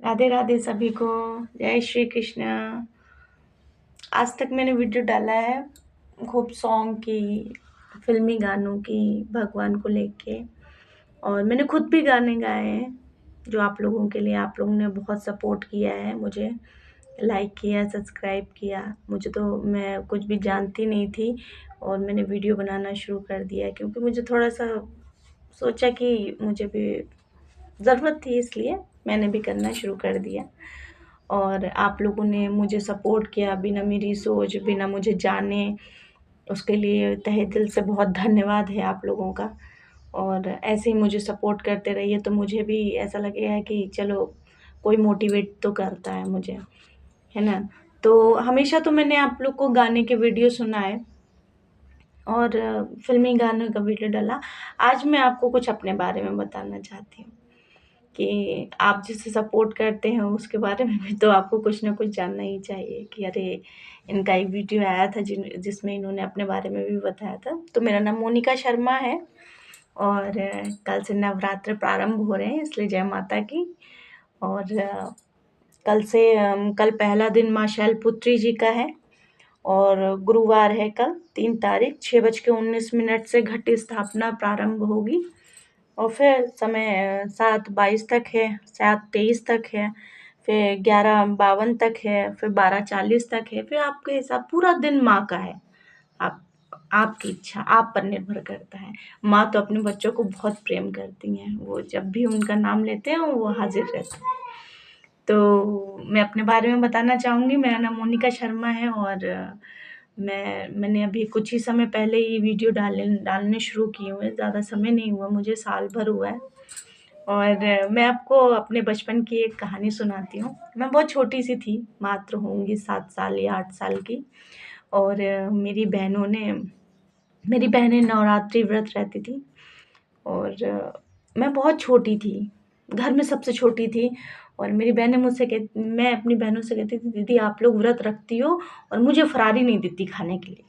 राधे राधे सभी को। जय श्री कृष्ण। आज तक मैंने वीडियो डाला है खूब सॉन्ग की, फिल्मी गानों की, भगवान को लेके, और मैंने खुद भी गाने गाए हैं जो आप लोगों के लिए। आप लोगों ने बहुत सपोर्ट किया है, मुझे लाइक किया, सब्सक्राइब किया। मुझे तो, मैं कुछ भी जानती नहीं थी और मैंने वीडियो बनाना शुरू कर दिया क्योंकि मुझे थोड़ा सा सोचा कि मुझे भी ज़रूरत थी, इसलिए मैंने भी करना शुरू कर दिया। और आप लोगों ने मुझे सपोर्ट किया बिना मेरी सोच, बिना मुझे जाने, उसके लिए तहे दिल से बहुत धन्यवाद है आप लोगों का। और ऐसे ही मुझे सपोर्ट करते रहिए तो मुझे भी ऐसा लगेगा कि चलो कोई मोटिवेट तो करता है मुझे, है ना। तो हमेशा तो मैंने आप लोग को गाने के वीडियो सुना है और फिल्मी गानों का वीडियो डाला। आज मैं आपको कुछ अपने बारे में बताना चाहती हूँ कि आप जिसे सपोर्ट करते हैं उसके बारे में भी तो आपको कुछ ना कुछ जानना ही चाहिए कि अरे इनका एक वीडियो आया था जिसमें इन्होंने अपने बारे में भी बताया था। तो मेरा नाम मोनिका शर्मा है और कल से नवरात्र प्रारंभ हो रहे हैं, इसलिए जय माता की। और कल पहला दिन माँ शैलपुत्री जी का है और गुरुवार है कल 3 तारीख, 6:19 से घट स्थापना प्रारंभ होगी और फिर समय 7:22 तक है, 7:23 तक है, फिर 11:52 तक है, फिर 12:40 तक है। फिर आपके हिसाब, पूरा दिन माँ का है। आप आपकी इच्छा आप पर निर्भर करता है। माँ तो अपने बच्चों को बहुत प्रेम करती हैं, वो जब भी उनका नाम लेते हैं वो हाजिर रहते हैं। तो मैं अपने बारे में बताना चाहूँगी। मेरा नाम मोनिका शर्मा है और मैंने अभी कुछ ही समय पहले ही वीडियो डालने शुरू किए हुए हैं। ज़्यादा समय नहीं हुआ मुझे, साल भर हुआ है। और मैं आपको अपने बचपन की एक कहानी सुनाती हूँ। मैं बहुत छोटी-सी थी, मात्र होंगी 7 साल या 8 साल की। और मेरी बहनें नवरात्रि व्रत रहती थी और मैं बहुत छोटी थी, घर में सबसे छोटी थी। और मेरी बहनें मैं अपनी बहनों से कहती थी, दीदी आप लोग व्रत रखती हो और मुझे फरारी नहीं देती खाने के लिए।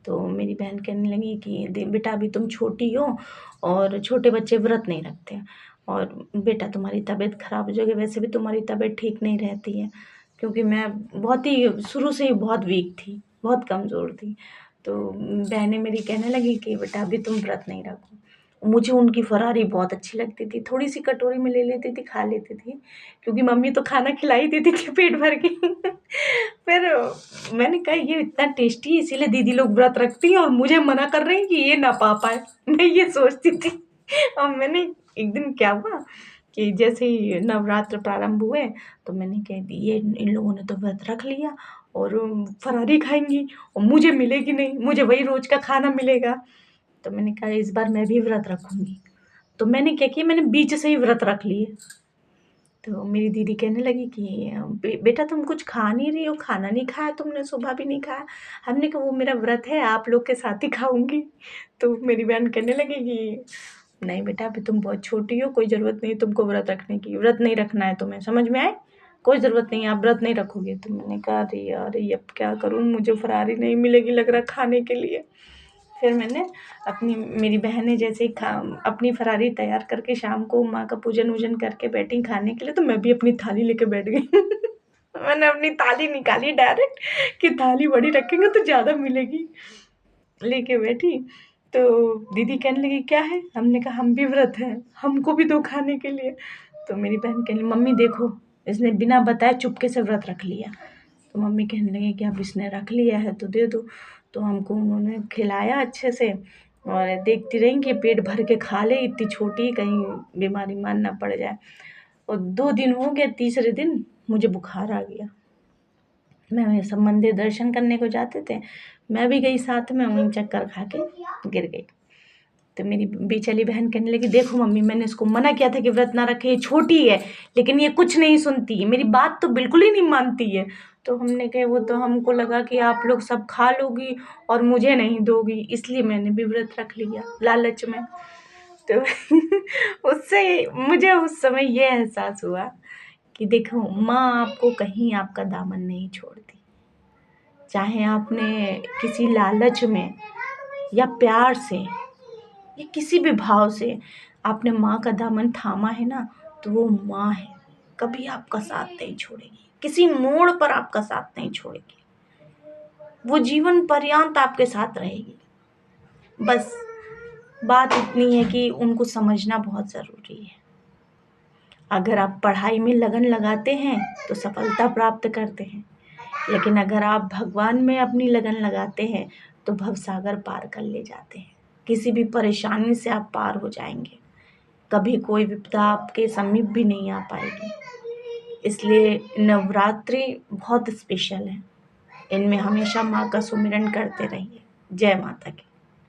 तो मेरी बहन कहने लगी कि बेटा अभी तुम छोटी हो और छोटे बच्चे व्रत नहीं रखते हैं, और बेटा तुम्हारी तबीयत ख़राब हो जाएगी, वैसे भी तुम्हारी तबीयत ठीक नहीं रहती है। क्योंकि मैं बहुत ही शुरू से ही बहुत वीक थी, बहुत कमज़ोर थी। तो बहनें मेरी कहने लगी कि बेटा अभी तुम व्रत नहीं रखो। मुझे उनकी फरारी बहुत अच्छी लगती थी, थोड़ी-सी कटोरी में ले लेती थी, खा लेती थी, क्योंकि मम्मी तो खाना खिला ही देती थी पेट भर के। फिर मैंने कहा ये इतना टेस्टी है इसीलिए दीदी लोग व्रत रखती हैं और मुझे मना कर रही हैं कि ये ना पा पाए। मैं ये सोचती थी। और मैंने एक दिन क्या हुआ कि जैसे ही नवरात्र प्रारंभ हुए तो मैंने कह दी ये इन लोगों ने तो व्रत रख लिया और फरारी खाएँगी और मुझे मिलेगी नहीं, मुझे वही रोज़ का खाना मिलेगा। तो मैंने कहा इस बार मैं भी व्रत रखूँगी। तो मैंने क्या किया, मैंने बीच से ही व्रत रख लिए। तो मेरी दीदी कहने लगी कि बेटा तुम कुछ खा नहीं रही हो, खाना नहीं खाया तुमने, सुबह भी नहीं खाया। हमने कहा वो मेरा व्रत है, आप लोग के साथ ही खाऊँगी। तो मेरी बहन कहने लगी कि नहीं बेटा अभी तुम बहुत छोटी हो, कोई ज़रूरत नहीं तुमको व्रत रखने की, व्रत नहीं रखना है तुम्हें, समझ में आए? कोई ज़रूरत नहीं है, आप व्रत नहीं रखोगे। तो मैंने कहा अरे यार ये अब क्या करूँ, मुझे फरारी नहीं मिलेगी लग रहा खाने के लिए। फिर मैंने मेरी बहनें जैसे ही अपनी फरारी तैयार करके शाम को माँ का पूजन-वूजन करके बैठी खाने के लिए, तो मैं भी अपनी थाली लेके बैठ गई। मैंने अपनी थाली निकाली डायरेक्ट कि थाली बड़ी रखेंगे तो ज़्यादा मिलेगी। लेके बैठी, तो दीदी कहने लगी क्या है? हमने कहा हम भी व्रत हैं, हमको भी दो खाने के लिए। तो मेरी बहन कहने लगी मम्मी देखो, इसने बिना बताए चुपके से व्रत रख लिया। तो मम्मी कहने लगी कि अब इसने रख लिया है तो दे दो। तो हमको उन्होंने खिलाया अच्छे से और देखती रही कि पेट भर के खा ले, इतनी छोटी कहीं बीमारी मान ना पड़ जाए। और 2 दिन हो गए, तीसरे दिन मुझे बुखार आ गया। मैं सब मंदिर दर्शन करने को जाते थे, मैं भी गई साथ में, वहीं चक्कर खा के गिर गई। तो मेरी बीच वाली बहन कहने लगी देखो मम्मी मैंने इसको मना किया था कि व्रत ना रखे, ये छोटी है लेकिन ये कुछ नहीं सुनती, मेरी बात तो बिल्कुल ही नहीं मानती है। तो हमने कहा वो तो हमको लगा कि आप लोग सब खा लोगी और मुझे नहीं दोगी, इसलिए मैंने भी व्रत रख लिया लालच में। तो उससे मुझे उस समय ये एहसास हुआ कि देखो माँ आपको कहीं आपका दामन नहीं छोड़ती। चाहे आपने किसी लालच में या प्यार से या किसी भी भाव से आपने माँ का दामन थामा है ना, तो वो माँ है, कभी आपका साथ नहीं छोड़ेगी, किसी मोड़ पर आपका साथ नहीं छोड़ेगी, वो जीवन पर्यंत आपके साथ रहेगी। बस बात इतनी है कि उनको समझना बहुत ज़रूरी है। अगर आप पढ़ाई में लगन लगाते हैं तो सफलता प्राप्त करते हैं, लेकिन अगर आप भगवान में अपनी लगन लगाते हैं तो भवसागर पार कर ले जाते हैं। किसी भी परेशानी से आप पार हो जाएंगे, कभी कोई विपदा आपके समीप भी नहीं आ पाएगी। इसलिए नवरात्रि बहुत स्पेशल है, इनमें हमेशा माँ का सुमिरन करते रहिए। जय माता की।